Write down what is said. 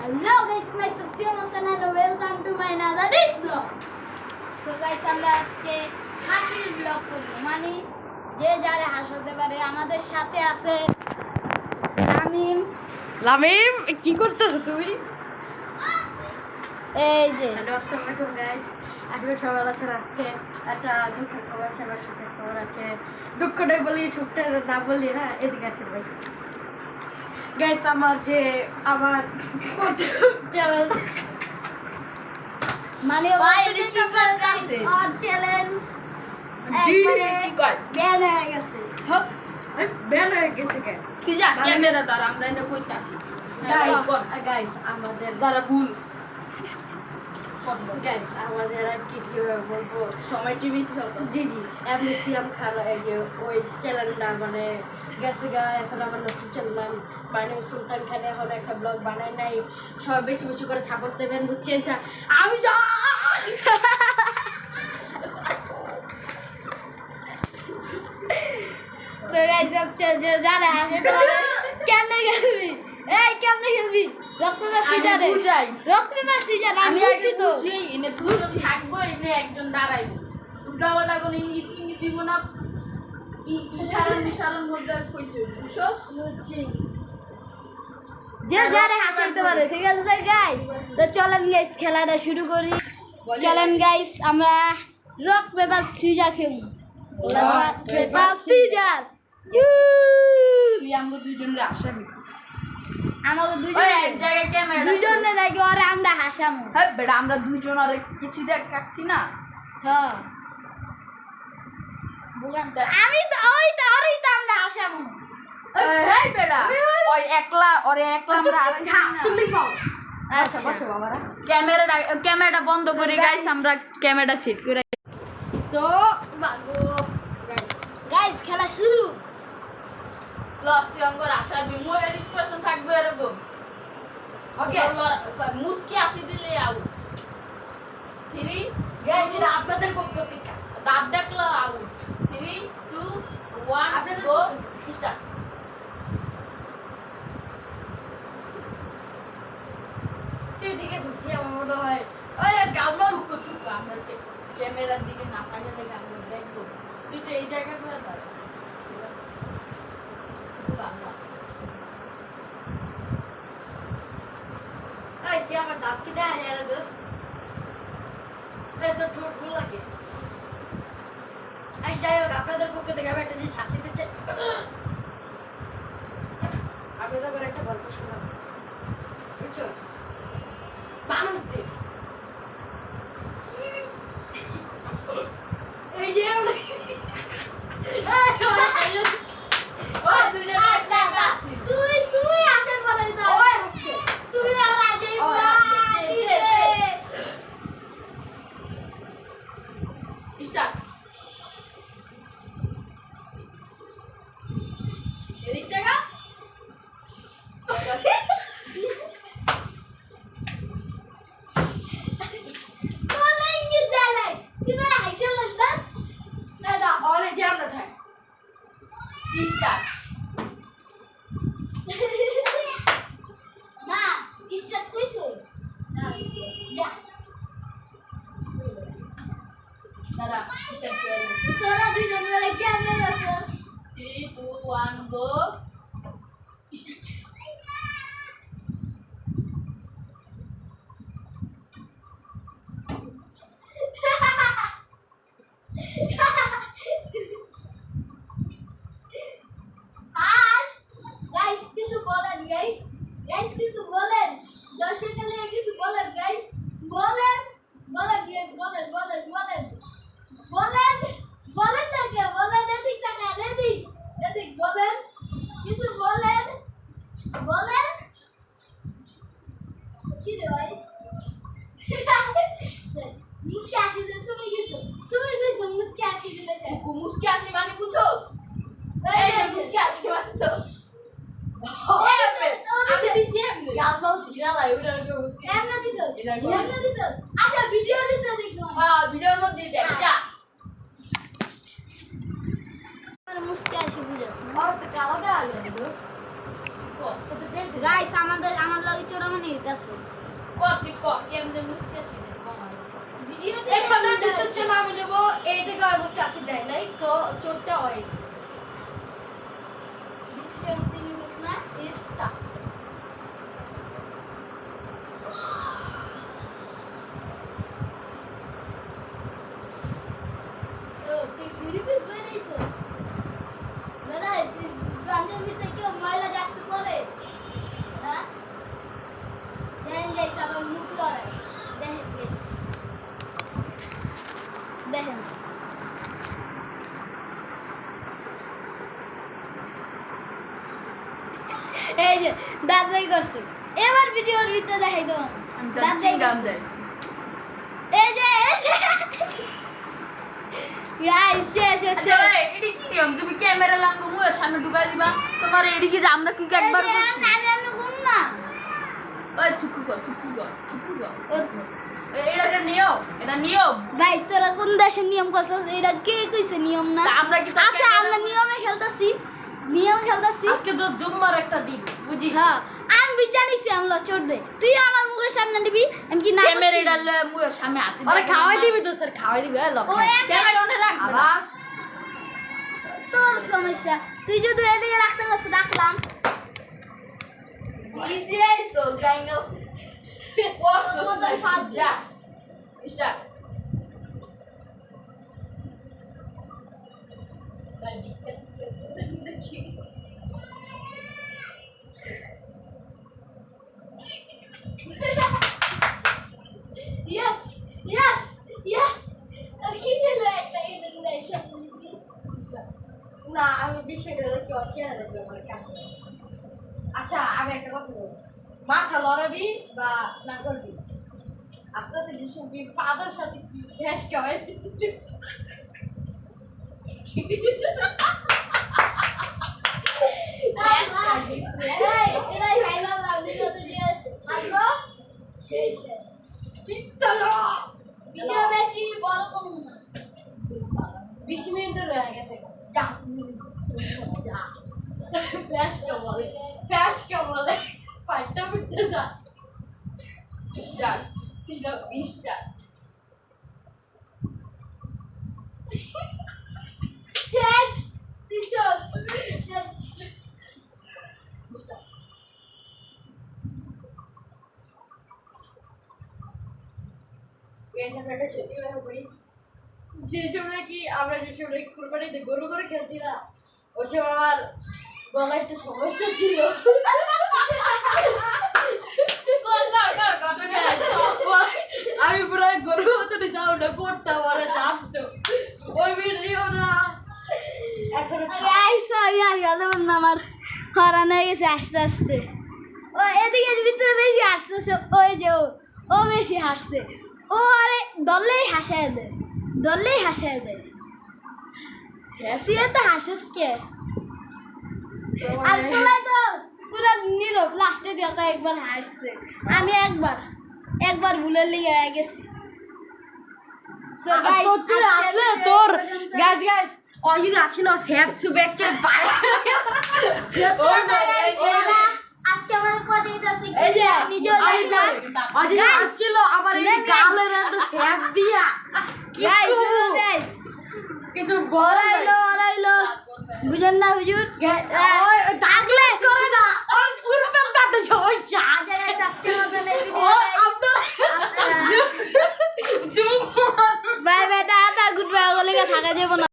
Hello guys, myself Siyam Hassan and welcome to my another vlog. So guys, আমরা আজকে হাসির blog করব, মানে যে যারে হাসাতে পারে। আমাদের সাথে আছে লামিম। লামিম, কি করতেছো তুমি? এই যে হ্যালো, আসসালামু আলাইকুম গাইস। আসলে সবার আছে আজকে একটা দুঃখের খবর আছে, আবার সুখের খবর আছে। দুঃখটাই বলি, সুখটা না বলি, হ্যাঁ এদিকে আছে ভাই। গাইস, আমার চ্যানেল মানে চ্যালেঞ্জ ব্যান হয়ে গেছে। ব্যান হয়ে গেছে কেন? কি যা ক্যামেরা দ্বারা আমরা এটা কইতাছি গাইস আমাদের দ্বারা ভুল গাইস আমাদের আর কি বলবো, সময় টিভিতে চলতো। জি এমনি সিয়াম খান এই যে ওই চ্যানেলটা মানে গেছে গা। এখন আমার নতুন চ্যানেল মানে সুলতান খান এখন একটা ব্লগ বানায় নাই। সবাই বেশি বেশি করে সাপোর্ট দেবেন, বুঝছেন? আমি যা তো গাইস আজকে যে যারা হাসাতে পারে কেমনে খেলবি? এই কেমনে খেলবি? রক্ত মাসি যারে বুঝাই রক্ত মাসি যারে আমি আমি বুঝছি আগে তো। বুঝি এনে দুজন থাকবো, এনে একজন দাঁড়াইবো। উল্টাপাল্টা কোনো ইঙ্গিত দিব না, ইশারার মধ্যে কইতে বুঝছস? বুঝছি। যে যারে হাসাতে পারে, ঠিক আছে গাইস? তো চলেন গাইস খেলাটা শুরু করি। চলেন গাইস আমরা রক পেপার সিজার খেলবো। Rock paper scissor. তুই আমাকে দুজনের আসামি। আমাকে ওই এক জায়গায় ক্যামেরা দুজনে লাগে ওরে আমরা হাসামু। হ্যাঁ বেটা, আমরা দুজন আরে কিছু দেখ কাটছি না। হ্যাঁ আমি তো ওরই তো আমরা হাসামু। হ্যাঁ বেটা, ওই একলা আমরা আরেকজন না। আচ্ছা বসো বাবারা। ক্যামেরাটা বন্ধ করে গাইস আমরা ক্যামেরা সেট করে। তো গাইস খেলা শুরু। তুই আমার আসাবি, মোর এক্সপ্রেশন থাকবে এরকম। ওকে মুস্কি আসি দিলে আউট। 3 গাইস এটা আপনাদের পক্ষ থেকে। দাঁত দেখলো আউট। 3 2 1 আপনাদের গো স্টার্ট। ঠিক আছে সিয়াম মনে হয় ওই গামলা টুকু আমরা ক্যামেরার দিকে না তাকালে আমরা দেখবো। তুই তো এই জায়গায় করে দাঁড়া। ঠিক আছে, টুকু বাংলা। এই সিয়াম আমার দাঁত কি দেখা যায় না দোস? এই তো ঠোঁট ফুল লাগে। এই যাই হোক, আপনাদের পক্ষ থেকে আমি একটা জিনিস হাসিতে চাই। আপনাদের আবার একটা গল্প শোনাবো, বুঝছো? মানুষদের এই যে আমরা ওই দুজন একলা আছি। তুই আসার বলে দাও। ওই হচ্ছে তুই আর আগে স্টার্ট। এদিক থেকে বলে ইঙ্গিত দেয় নাই। তুই বলে হাসা লাগবে। এটা অনেক যে আমরা থাকি। স্টার্ট। না স্টার্ট কইছস? যা দাঁড়া, স্টার্ট করে। তোরা দুজন বলে কেমনে আছিস? 3 2 1 গো স্টার্ট। হাস গাইস কিছু বলেন গাইস কিছু বলেন দর্শকদের কিছু বলেন গাইস বলেন না কে বলেন এদিক টাকা এদিক বলেন কিছু বলেন কি রে ভাই মুস্কি আসি দিলে তুমি কইছো মুস্কি আসি দিলে শেষ। মুস্কি আসি মানে বুঝছস? এই যে মুস্কি আসি মানে তো আসি দিছি এমনি। গামলা সিরা লাই ওটা কি মুশকিল? এমনে দিছস আচ্ছা ভিডিও দিতে দেখো হ্যাঁ, ভিডিওর মধ্যে দেখ যা। আমার মুস্কি আসি বুঝাস আর তো কালাটা আগে দোস। গাইস আমার লগে চোরামানি হইতাছে কত কেমনে মুস্কি আসি ভিডিও এখানে ডিসিশন আমি নেব এই জায়গায় মুস্কি আসি দেয় নাই তো চোরটা হয় ডিসিশন তুই নিছিস না ইস্তা তো তুই থ্রি পিস বানাইছিস বানাইছি পাঞ্জাবি থেকে ময়লা যাচ্ছে পরে হ্যাঁ দেখেন গাইস আবার মুখ লড়াই দেখেন গাইস দেখেন এই যে দাঁত বাই করছে এবার ভিডিওর ভিতরে দেখাই দাও দাঁত বাই গান করছে। দেয়ছি এই যে গাইস শেষ আচ্ছা ভাই এটা কি নিয়ম তুমি ক্যামেরা লাগাবো মুয়ের সামনে ঢুকাই দিবা তোমার এদিকে যে আমরা কি একবার করছি না ওই চুকু কর এটা নিয়ম এটা নিয়ম ভাই তোরা কোন দেশের নিয়ম করছিস এটা কে কইছে নিয়ম না তা আমরা কি তো আচ্ছা আমরা নিয়মে খেলতাছি আজকে তো জুম্মার একটা দিন বুঝি হ্যাঁ আমি জানিছি আমরা চোর দে তুই আমার মুখের সামনে দিবি আমি কি না ক্যামেরা করছি? ডালে মুয়ের সামনে হাতে আরে খাওয়াই দিবি তো স্যার খাওয়াই দিবি এই লক ও এমনি ক্যামেরা অনে রাখ আবার তোর সমস্যা তুই যদি এদিকে রাখতে গেছ রাখলাম ইদিয়াইছো গাইনো পোস্ট তোমাদের ফাঁদ যা স্টার্ট Yes, yes, yes. কি দিল একটা কি দিল না আমি বিষয় গেলে কি ওর চেহারা দেখবে আমার কাছে আচ্ছা আমি একটা কথা বলবো মাথা লড়াবি বা না করবি আস্তে আস্তে যে শুনবি পাদার সাথে কি গ্যাস খাওয়াই দিছিলি এরাই ফাইনাল রাউন্ডের সাথে যে হারলো সেই শেষ ভিডিও বেশি বড় করুন না 20 মিনিটের হয়ে গেছে গাছ ফ্যাশকে বলে পাইটা উঠতে যা স্টার্ট সিরাপ স্টার্ট শেষ তুই চল শেষ যে সময় কি আমরা যে সময় কুরবানিতে গরু করে খেলছি না ওই সময় আমার গলায় একটা সমস্যা ছিল আমি পুরো গরু হতে সাউন্ডটা করতাম ওরা চাপতো ওই ভিডিও না এখন গাইস আমি আর গেলাম না আমার হরানো হয়ে গেছে আস্তে আস্তে ও এদিকে ভিতরে বেশি হাসতেছে ওই যে ও বেশি হাসছে ও আরে দললেই হাসায় দেয় তুই তো হাসিস কে আর তোলাই তো পুরো নীরব লাস্টে দিয়ে তো একবার হাসছে আমি একবার ভুলের লিগে হয়ে গেছি So guys, তোর তুই আজকের আসলে video তোর এই পর্যন্ত। গাছ ও যদি আসি না স্যাপ সুবেকে আজকে আমার কথা আছে এই যে নিজের আমি না আজ আসছিল আবার এই গালের একটা স্যাপ দিয়া গাইস কিছু বড় ওরাইলো বুঝেন না হুজুর ডাকলে করে না ওর উড়বে তাতে সমস্যা আচ্ছা গাইস আজকে মতন এই ও ভিডিও আপনার zoom bye bye tata good bye ওগুলো থাকা যাবে না